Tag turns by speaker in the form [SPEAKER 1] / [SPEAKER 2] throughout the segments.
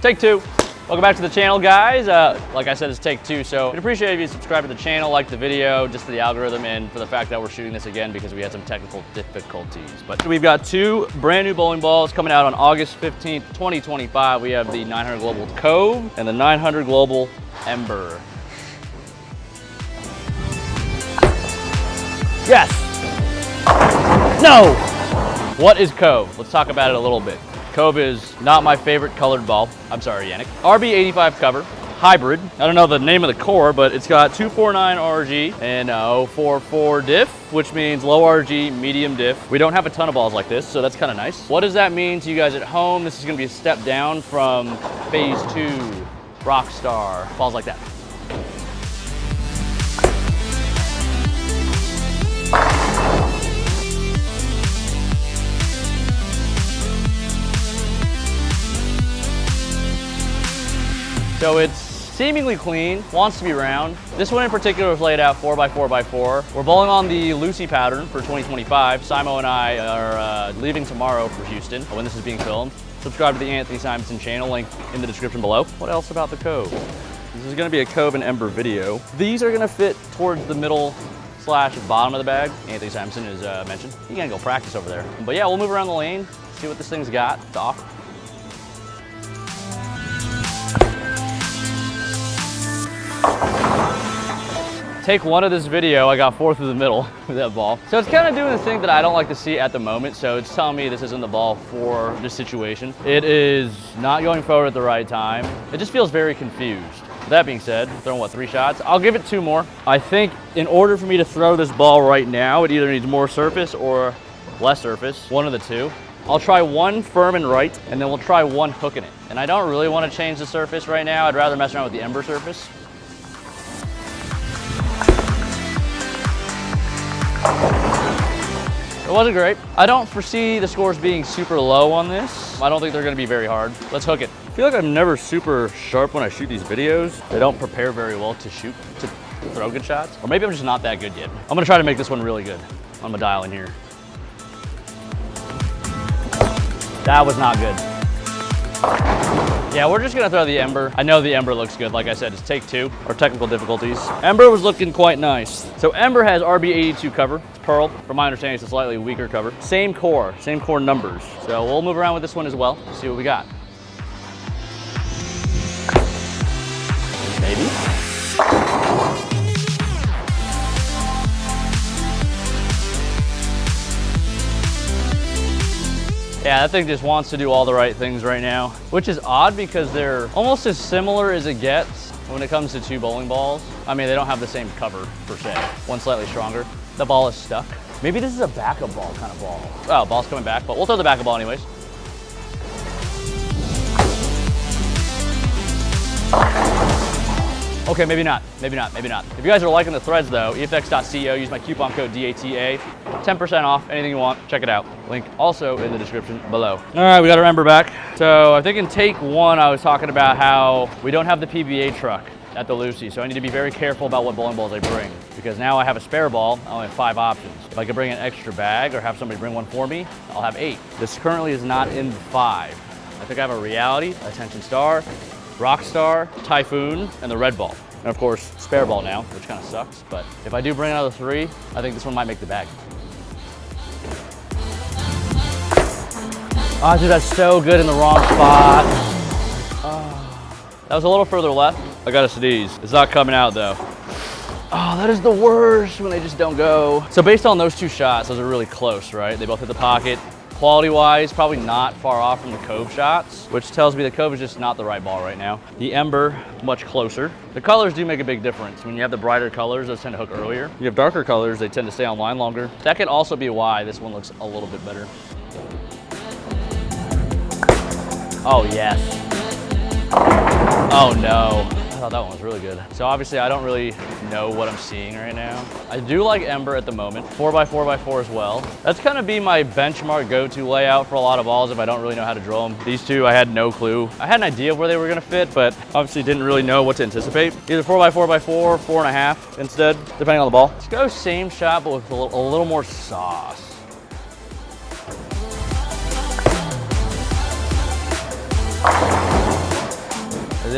[SPEAKER 1] Take two. Welcome back to the channel, guys. Like I said, it's take two, so I'd appreciate it if you subscribe to the channel, like the video, just for the algorithm, and for the fact that we're shooting this again because we had some technical difficulties. But we've got two brand new bowling balls coming out on August 15th, 2025. We have the 900 Global Cove and the 900 Global Ember. Yes. No. What is Cove? Let's talk about it a little bit. Cove is not my favorite colored ball. I'm sorry, Yannick. RB85 cover, hybrid. I don't know the name of the core, but it's got 249 RG and 044 diff, which means low RG, medium diff. We don't have a ton of balls like this, so that's kind of nice. What does that mean to you guys at home? This is gonna be a step down from Phase 2, Rockstar, balls like that. So it's seemingly clean, wants to be round. This one in particular was laid out 4x4x4. We're bowling on the Lucy pattern for 2025. Simo and I are leaving tomorrow for Houston when this is being filmed. Subscribe to the Anthony Simonson channel, link in the description below. What else about the Cove? This is gonna be a Cove and Ember video. These are gonna fit towards the middle / bottom of the bag. Anthony Simonson is mentioned. You gotta go practice over there. But yeah, we'll move around the lane, see what this thing's got to offer. Take one of this video, I got 4 through the middle with that ball. So it's kind of doing the thing that I don't like to see at the moment. So it's telling me this isn't the ball for this situation. It is not going forward at the right time. It just feels very confused. That being said, throwing what, 3 shots? I'll give it 2 more. I think in order for me to throw this ball right now, it either needs more surface or less surface, one of the two. I'll try one firm and right, and then we'll try one hooking it. And I don't really want to change the surface right now. I'd rather mess around with the Ember surface. It wasn't great. I don't foresee the scores being super low on this. I don't think they're gonna be very hard. Let's hook it. I feel like I'm never super sharp when I shoot these videos. They don't prepare very well to shoot, to throw good shots. Or maybe I'm just not that good yet. I'm gonna try to make this one really good. I'm gonna dial in here. That was not good. Yeah, we're just gonna throw the Ember. I know the Ember looks good. Like I said, it's take 2, or technical difficulties. Ember was looking quite nice. So Ember has RB82 cover. It's pearl. From my understanding, it's a slightly weaker cover. Same core numbers. So we'll move around with this one as well. See what we got. Maybe. Yeah, that thing just wants to do all the right things right now, which is odd because they're almost as similar as it gets when it comes to 2 bowling balls. I mean, they don't have the same cover per se. One's slightly stronger. The ball is stuck. Maybe this is a backup ball kind of ball. Oh, ball's coming back, but we'll throw the backup ball anyways. Okay, maybe not, maybe not, maybe not. If you guys are liking the threads though, efx.co, use my coupon code DATA, 10% off, anything you want, check it out. Link also in the description below. All right, we got our Ember back. So I think in take 1, I was talking about how we don't have the PBA truck at the Lucy, so I need to be very careful about what bowling balls I bring, because now I have a spare ball, I only have 5 options. If I could bring an extra bag or have somebody bring one for me, I'll have 8. This currently is not in 5. I think I have a Reality, Attention Star, Rockstar, Typhoon, and the red ball. And of course, spare ball now, which kind of sucks. But if I do bring another 3, I think this one might make the bag. Oh, dude, that's so good in the wrong spot. Oh, that was a little further left. I gotta sneeze. It's not coming out though. Oh, that is the worst when they just don't go. So based on those 2 shots, those are really close, right? They both hit the pocket. Quality-wise, probably not far off from the Cove shots, which tells me the Cove is just not the right ball right now. The Ember, much closer. The colors do make a big difference. When you have the brighter colors, those tend to hook earlier. You have darker colors, they tend to stay on line longer. That could also be why this one looks a little bit better. Oh, yes. Oh, no. I thought that one was really good. So obviously I don't really know what I'm seeing right now. I do like Ember at the moment, 4x4x4 as well. That's kind of be my benchmark go-to layout for a lot of balls if I don't really know how to drill them. These 2, I had no clue. I had an idea of where they were gonna fit, but obviously didn't really know what to anticipate. Either 4x4x4, 4.5 instead, depending on the ball. Let's go same shot, but with a little more sauce.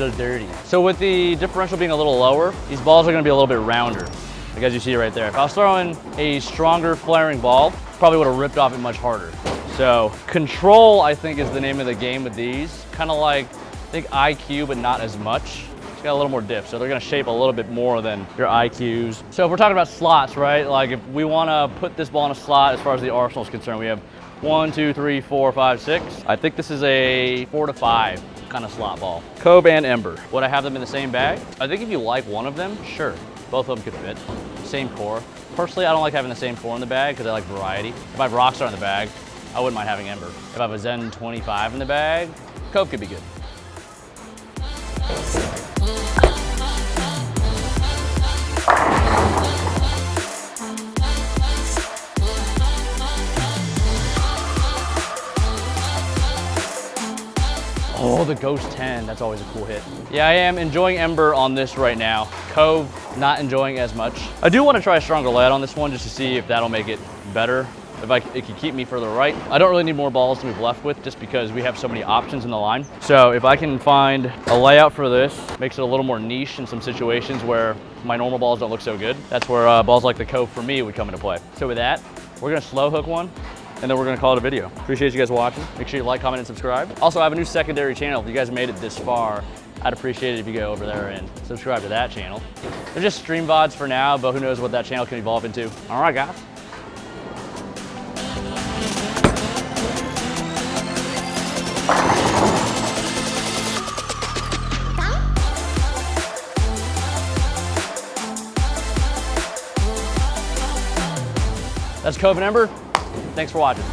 [SPEAKER 1] little dirty. So with the differential being a little lower, these balls are gonna be a little bit rounder. Like as you see right there. If I was throwing a stronger flaring ball, probably would have ripped off it much harder. So control, I think, is the name of the game with these. Kind of like, I think IQ, but not as much. It's got a little more dip, so they're gonna shape a little bit more than your IQs. So if we're talking about slots, right? Like if we wanna put this ball in a slot as far as the arsenal is concerned, we have 1, 2, 3, 4, 5, 6. I think this is a 4 to 5 kind of slot ball. Cove and Ember. Would I have them in the same bag? I think if you like one of them, sure. Both of them could fit. Same core. Personally, I don't like having the same core in the bag because I like variety. If I have Rockstar in the bag, I wouldn't mind having Ember. If I have a Zen 25 in the bag, Cove could be good. Oh, the Ghost 10, that's always a cool hit. Yeah, I am enjoying Ember on this right now. Cove, not enjoying as much. I do want to try a stronger lead on this one just to see if that'll make it better. If it can keep me further right. I don't really need more balls to move left with just because we have so many options in the line. So if I can find a layout for this, makes it a little more niche in some situations where my normal balls don't look so good. That's where balls like the Cove for me would come into play. So with that, we're gonna slow hook one and then we're gonna call it a video. Appreciate you guys watching. Make sure you like, comment, and subscribe. Also, I have a new secondary channel. If you guys made it this far, I'd appreciate it if you go over there and subscribe to that channel. They're just stream VODs for now, but who knows what that channel can evolve into. All right, guys. That's Cove and Ember. Thanks for watching.